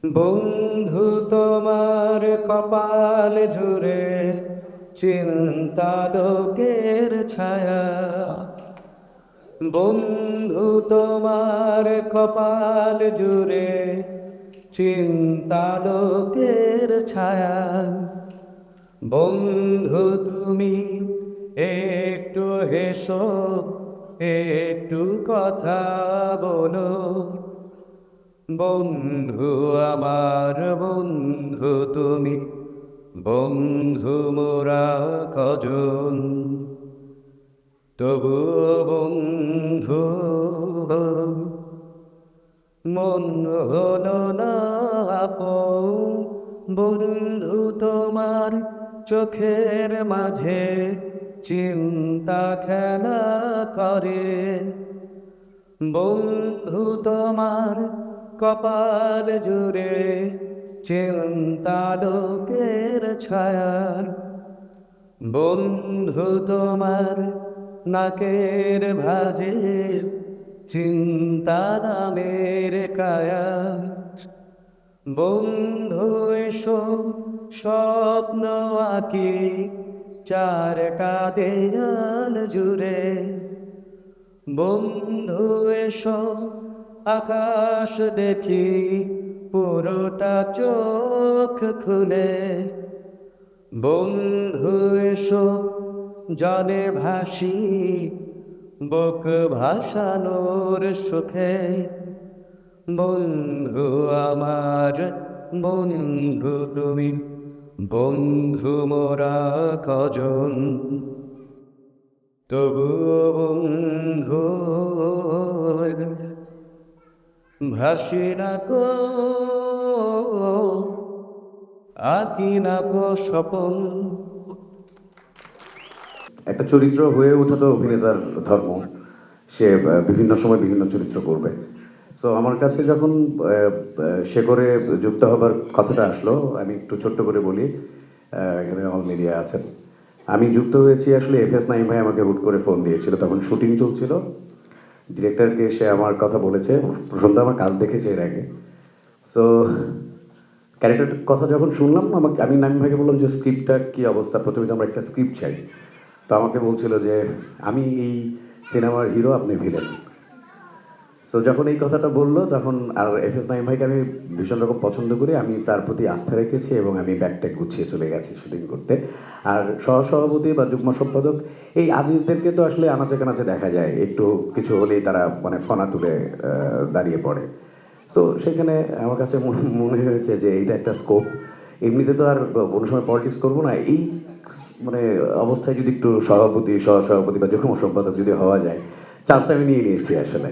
বন্ধু তোমার কপাল জুড়ে চিন্তা লোকের ছায়া। বন্ধু তোমার কপাল জুড়ে চিন্তা লোকের ছায়া। বন্ধু তুমি একটু হেসো, একটু কথা বলো। বন্ধু আমার বন্ধু তুমি, বন্ধু মোরা কজন, তবু বন্ধু মন হলো না আপন। বন্ধু তোমার চোখের মাঝে চিন্তা খেলা করে। বন্ধু তোমার কপাল জুড়ে চিন্তা লোকের ছায়া। বন্ধু তোমার নাকের ভাঁজে চিন্তা নামের কায়া। বন্ধু এসো স্বপ্ন আঁকি চারটা দেয়াল জুড়ে। বন্ধু এসো আকাশ দেখি পুরোটা চোখ খুলে। বন্ধু এসো জলে ভাসি বুক ভাসানোর সুখে। বন্ধু আমার বন্ধু তুমি, বন্ধু মোরা কজন, তবু বন্ধু ভাসি না কো, আঁকি না কো স্বপন। একটা চরিত্র হয়ে ওঠা তো অভিনেতার ধর্ম। সে বিভিন্ন সময় বিভিন্ন চরিত্র করবে। সো আমার কাছে যখন শেখরে যুক্ত হবার কথাটা আসলো, আমি একটু ছোট্ট করে বলি, এখানে অল মিডিয়া আছেন। আমি যুক্ত হয়েছি আসলে এফএস নাইম ভাই আমাকে হুট করে ফোন দিয়েছিল, তখন শুটিং চলছিল। ডিরেক্টরকে সে আমার কথা বলেছে, প্রথম তো আমার কাজ দেখেছে এর আগে। সো ক্যারেক্টার কথা যখন শুনলাম, আমি নাইম ভাইকে বললাম যে স্ক্রিপ্টটা কী অবস্থা, প্রথমে তো আমরা একটা স্ক্রিপ্ট চাই। তো আমাকে বলছিল যে আমি এই সিনেমার হিরো, আপনি ভিলেন। সো যখন এই কথাটা বললো, তখন আর এফএস নাইম ভাইকে আমি ভীষণ রকম পছন্দ করি, আমি তার প্রতি আস্থা রেখেছি এবং আমি ব্যাগট্যাগ গুছিয়ে চলে গেছি শুটিং করতে। আর সহসভাপতি বা যুগ্ম সম্পাদক এই আজিজদেরকে তো আসলে আনাচে কানাচে দেখা যায়, একটু কিছু হলেই তারা মানে ফনা তুলে দাঁড়িয়ে পড়ে। সো সেখানে আমার কাছে মনে হয়েছে যে এইটা একটা স্কোপ। এমনিতে তো আর কোনো সময় পলিটিক্স করবো না, এই মানে অবস্থায় যদি একটু সভাপতি সহসভাপতি বা যুগ্ম সম্পাদক যদি হওয়া যায়, চান্সটা আমি নিয়ে নিয়েছি আসলে।